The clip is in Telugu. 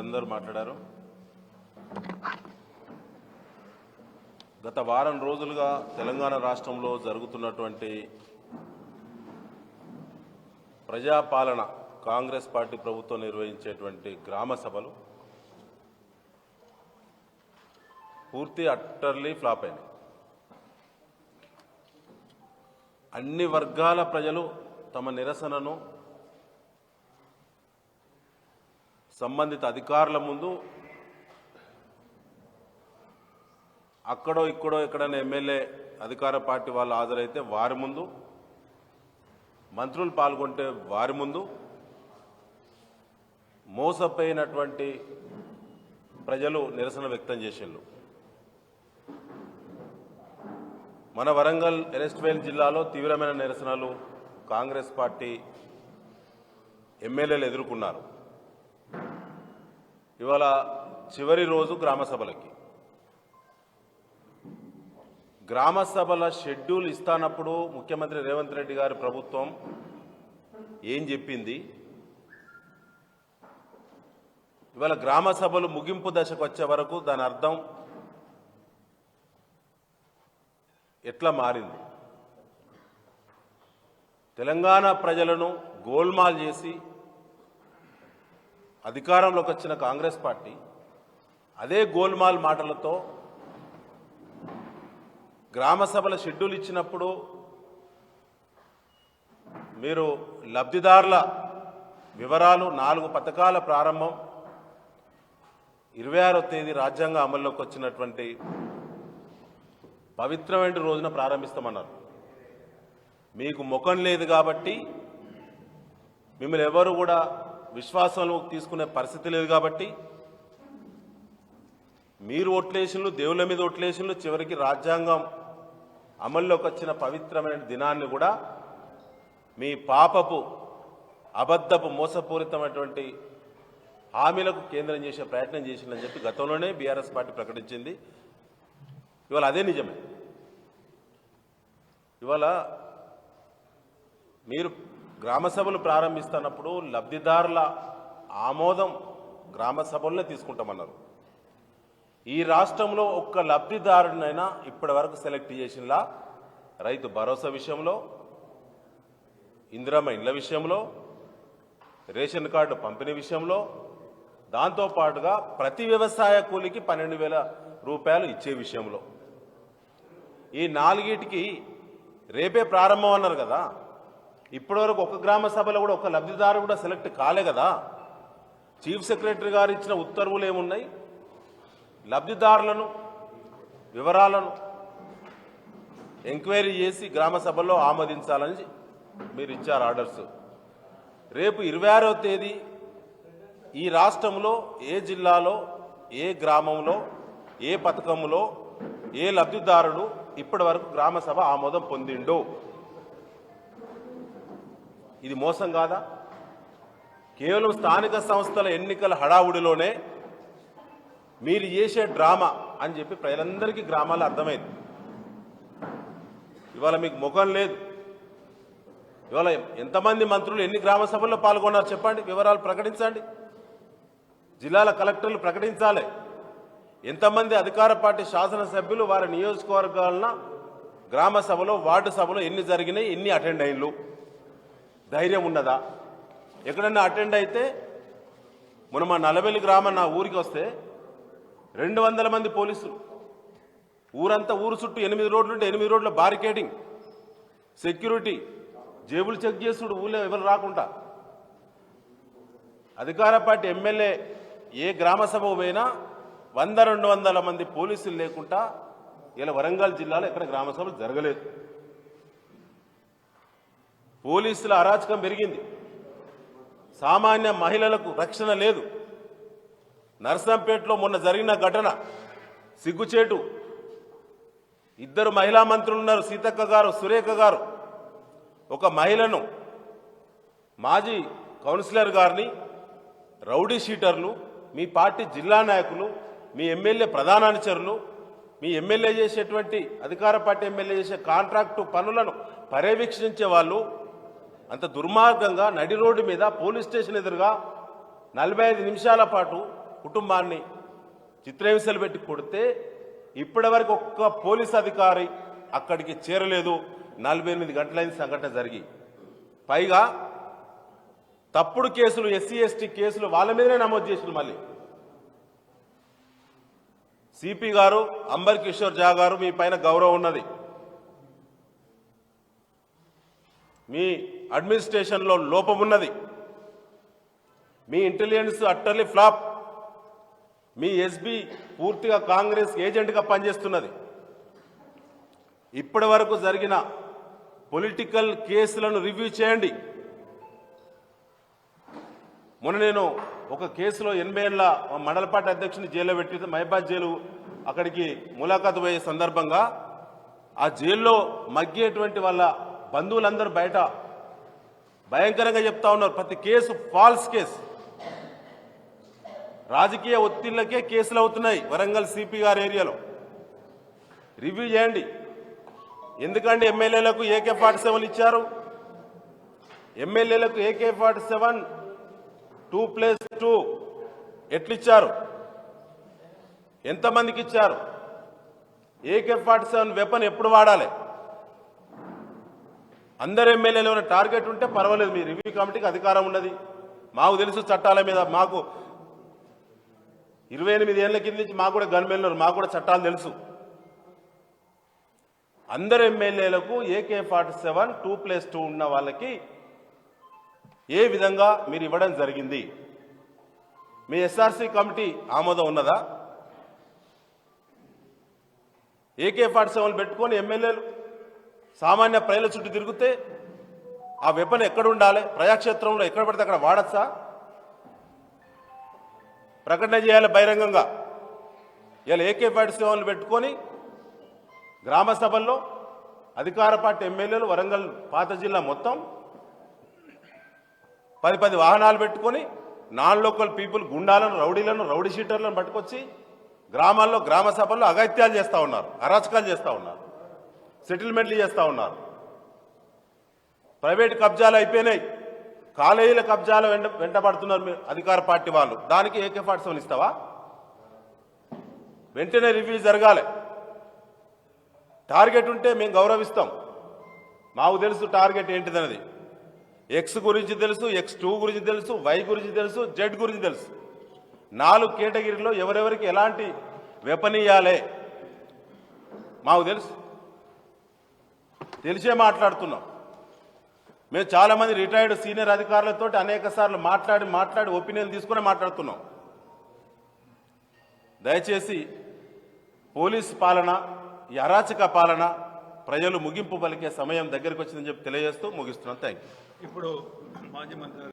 పెద్దలందరూ మాట్లాడారు. గత వారం రోజులుగా తెలంగాణ రాష్ట్రంలో జరుగుతున్నటువంటి ప్రజాపాలన కాంగ్రెస్ పార్టీ ప్రభుత్వం నిర్వహించేటువంటి గ్రామ సభలు పూర్తి అట్టర్లీ ఫ్లాప్ అయినాయి. అన్ని వర్గాల ప్రజలు తమ నిరసనను సంబంధిత అధికారుల ముందు అక్కడో ఇక్కడో ఎక్కడైనా ఎమ్మెల్యే అధికార పార్టీ వాళ్ళు హాజరైతే వారి ముందు, మంత్రులు పాల్గొంటే వారి ముందు, మోసపోయినటువంటి ప్రజలు నిరసన వ్యక్తం చేసిండ్రు. మన వరంగల్ ఎరెస్ట్వేల్ జిల్లాలో తీవ్రమైన నిరసనలు కాంగ్రెస్ పార్టీ ఎమ్మెల్యేలు ఎదుర్కొన్నారు. ఇవాళ చివరి రోజు గ్రామ సభలకి. గ్రామ సభల షెడ్యూల్ ఇస్తానప్పుడు ముఖ్యమంత్రి రేవంత్ రెడ్డి గారి ప్రభుత్వం ఏం చెప్పింది? ఇవాళ గ్రామ సభలు ముగింపు దశకు వచ్చే వరకు దాని అర్థం ఎట్లా మారింది? తెలంగాణ ప్రజలను గోల్మాల్ చేసి అధికారంలోకి వచ్చిన కాంగ్రెస్ పార్టీ అదే గోల్మాల్ మాటలతో గ్రామ సభల షెడ్యూల్ ఇచ్చినప్పుడు మీరు లబ్ధిదారుల వివరాలు 4 పథకాల ప్రారంభం 26వ తేదీ రాజ్యాంగ అమల్లోకి వచ్చినటువంటి పవిత్రమైన రోజున ప్రారంభిస్తామన్నారు. మీకు ముఖం లేదు కాబట్టి, మిమ్మల్ని ఎవరు కూడా విశ్వాసంలో తీసుకునే పరిస్థితి లేదు కాబట్టి మీరు ఓట్లేసిన్లు, దేవుళ్ళ మీద ఓట్లేసిన్లు, చివరికి రాజ్యాంగం అమల్లోకి వచ్చిన పవిత్రమైన దినాన్ని కూడా మీ పాపపు అబద్ధపు మోసపూరితమైనటువంటి హామీలకు కేంద్రం చేసే ప్రయత్నం చేసిందని చెప్పి గతంలోనే బీఆర్ఎస్ పార్టీ ప్రకటించింది. ఇవాళ అదే నిజమే. ఇవాళ మీరు గ్రామ సభలు ప్రారంభిస్తున్నప్పుడు లబ్ధిదారుల ఆమోదం గ్రామ సభల్నే తీసుకుంటామన్నారు. ఈ రాష్ట్రంలో ఒక్క లబ్ధిదారునైనా ఇప్పటి వరకు సెలెక్ట్ చేసినలా రైతు భరోసా విషయంలో, ఇందిరమ్మ ఇండ్ల విషయంలో, రేషన్ కార్డు పంపిణీ విషయంలో, దాంతోపాటుగా ప్రతి వ్యవసాయ కూలికి 12,000 రూపాయలు ఇచ్చే విషయంలో, ఈ 4టికి రేపే ప్రారంభం అన్నారు కదా. ఇప్పటివరకు ఒక గ్రామ సభలో కూడా ఒక లబ్ధిదారు కూడా సెలెక్ట్ కాలే కదా. చీఫ్ సెక్రటరీ గారు ఇచ్చిన ఉత్తర్వులు ఏమున్నాయి? లబ్ధిదారులను వివరాలను ఎంక్వైరీ చేసి గ్రామ సభల్లో ఆమోదించాలని మీరు ఇచ్చారు ఆర్డర్స్. రేపు 26వ తేదీ ఈ రాష్ట్రంలో ఏ జిల్లాలో, ఏ గ్రామంలో, ఏ పథకంలో ఏ లబ్ధిదారుడు ఇప్పటి వరకు గ్రామ సభ ఆమోదం పొందిండు? ఇది మోసం కాదా? కేవలం స్థానిక సంస్థల ఎన్నికల హడావుడిలోనే మీరు చేసే డ్రామా అని చెప్పి ప్రజలందరికీ గ్రామాల్లో అర్థమైంది. ఇవాళ మీకు ముఖం లేదు. ఇవాళ ఎంతమంది మంత్రులు ఎన్ని గ్రామ సభల్లో పాల్గొన్నారు చెప్పండి, వివరాలు ప్రకటించండి. జిల్లాల కలెక్టర్లు ప్రకటించాలి. ఎంతమంది అధికార పార్టీ శాసనసభ్యులు వారి నియోజకవర్గాలన గ్రామ సభలో, వార్డు సభలో ఎన్ని జరిగినాయి, ఎన్ని అటెండ్ అయ్యిండ్రు? ధైర్యం ఉన్నదా? ఎక్కడన్నా అటెండ్ అయితే, మొన్న మా నల్లబెల్లి గ్రామం నా ఊరికి వస్తే 200 మంది పోలీసులు, ఊరంతా, ఊరు చుట్టూ 8 రోడ్లు ఉంటే 8 రోడ్ల బారికేడింగ్, సెక్యూరిటీ, జేబులు చెక్ చేసుడు, ఊళ్ళో ఎవరు రాకుండా. అధికార పార్టీ ఎమ్మెల్యే ఏ గ్రామ సభ పోయినా 100-200 మంది పోలీసులు లేకుండా ఇలా వరంగల్ జిల్లాలో ఎక్కడ గ్రామ సభలు జరగలేదు. పోలీసుల అరాచకం పెరిగింది. సామాన్య మహిళలకు రక్షణ లేదు. నర్సంపేటలో మొన్న జరిగిన ఘటన సిగ్గుచేటు. 2 మహిళా మంత్రులు ఉన్నారు, సీతక్క గారు, సురేఖ గారు. ఒక మహిళను, మాజీ కౌన్సిలర్ గారిని రౌడీ షీటర్లు, మీ పార్టీ జిల్లా నాయకులు, మీ ఎమ్మెల్యే ప్రధాన అనుచరులు, మీ ఎమ్మెల్యే చేసేటువంటి అధికార పార్టీ ఎమ్మెల్యే చేసే కాంట్రాక్టు పనులను పర్యవేక్షించే వాళ్ళు అంత దుర్మార్గంగా నడి రోడ్డు మీద పోలీస్ స్టేషన్ ఎదురుగా 45 నిమిషాల పాటు కుటుంబాన్ని చిత్రహింసలు పెట్టి కొడితే ఇప్పటివరకు ఒక్క పోలీస్ అధికారి అక్కడికి చేరలేదు. 48 గంటలైన సంఘటన జరిగి పైగా తప్పుడు కేసులు ఎస్సీ ఎస్టీ కేసులు వాళ్ళ మీదనే నమోదు చేసిన మళ్ళీ సిపి గారు అంబర్ కిషోర్ జా గారు మీ పైన గౌరవం ఉన్నది. మీ అడ్మినిస్ట్రేషన్లో లోపం ఉన్నది. మీ ఇంటెలిజెన్స్ అట్టర్లీ ఫ్లాప్. మీ ఎస్బీ పూర్తిగా కాంగ్రెస్ ఏజెంట్గా పనిచేస్తున్నది. ఇప్పటి వరకు జరిగిన పొలిటికల్ కేసులను రివ్యూ చేయండి. మొన్న నేను ఒక కేసులో 80 ఏళ్ల మండల పార్టీ అధ్యక్షుని జైల్లో పెట్టి మహిబాద్ జైలు అక్కడికి ములాఖాతు పోయే సందర్భంగా ఆ జైల్లో మగ్గేటువంటి వాళ్ళ బంధువులందరూ బయట భయంకరంగా చెప్తా ఉన్నారు, ప్రతి కేసు ఫాల్స్ కేసు, రాజకీయ ఒత్తిళ్లకే కేసులు అవుతున్నాయి వరంగల్ సిపి గారి ఏరియాలో. రివ్యూ చేయండి. ఎందుకంటే ఎమ్మెల్యేలకు AK-47 ఇచ్చారు. ఎమ్మెల్యేలకు AK-47 2+2 ఎట్లిచ్చారు, ఎంతమందికి ఇచ్చారు, AK-47 వెపన్ ఎప్పుడు వాడాలి? అందరు ఎమ్మెల్యేలు ఏమైనా టార్గెట్ ఉంటే పర్వాలేదు, మీ రివ్యూ కమిటీకి అధికారం ఉన్నది. మాకు తెలుసు చట్టాల మీద, మాకు 28 ఏళ్ల కింద నుంచి మాకు కూడా గన్మెన్లు, మాకు కూడా చట్టాలు తెలుసు. అందరు ఎమ్మెల్యేలకు AK-47 2+2 ఉన్న వాళ్ళకి ఏ విధంగా మీరు ఇవ్వడం జరిగింది? మీ ఎస్ఆర్సీ కమిటీ ఆమోదం ఉన్నదా? AK-47 పెట్టుకొని ఎమ్మెల్యేలు సామాన్య ప్రజల చుట్టూ తిరిగితే ఆ వెపన్ ఎక్కడ ఉండాలి? ప్రజాక్షేత్రంలో ఎక్కడ పడితే అక్కడ వాడచ్చా? ప్రకటన చేయాలి బహిరంగంగా. ఇలా AK-47 పెట్టుకొని గ్రామ సభల్లో అధికార పార్టీ ఎమ్మెల్యేలు వరంగల్ పాత జిల్లా మొత్తం 10 వాహనాలు పెట్టుకొని నాన్ లోకల్ పీపుల్ గుండాలను, రౌడీలను, రౌడీ షీటర్లను పట్టుకొచ్చి గ్రామాల్లో గ్రామ సభల్లో అగత్యాలు చేస్తూ ఉన్నారు, అరాచకాలు చేస్తూ ఉన్నారు, సెటిల్మెంట్లు చేస్తూ ఉన్నారు. ప్రైవేట్ కబ్జాలు అయిపోయినాయి, కాలేజీల కబ్జాలు వెంటబడుతున్నారు మీరు అధికార పార్టీ వాళ్ళు. దానికి AK-47 ఇస్తావా? వెంటనే రివ్యూ జరగాలి. టార్గెట్ ఉంటే మేము గౌరవిస్తాం. మాకు తెలుసు టార్గెట్ ఏంటిదన్నది. X గురించి తెలుసు, X2 గురించి తెలుసు, Y గురించి తెలుసు, Z గురించి తెలుసు. 4 కేటగిరీలో ఎవరెవరికి ఎలాంటి వెపన్ ఇయ్యాలే మాకు తెలుసు. తెలిసే మాట్లాడుతున్నాం. మేము చాలామంది రిటైర్డ్ సీనియర్ అధికారులతో అనేక సార్లు మాట్లాడి ఒపీనియన్ తీసుకునే మాట్లాడుతున్నాం. దయచేసి పోలీస్ పాలన, ఈ అరాచక పాలన ప్రజలు ముగింపు పలికే సమయం దగ్గరికి వచ్చిందని చెప్పి తెలియజేస్తూ ముగిస్తున్నాం. Thank you. ఇప్పుడు మాజీ మంత్రి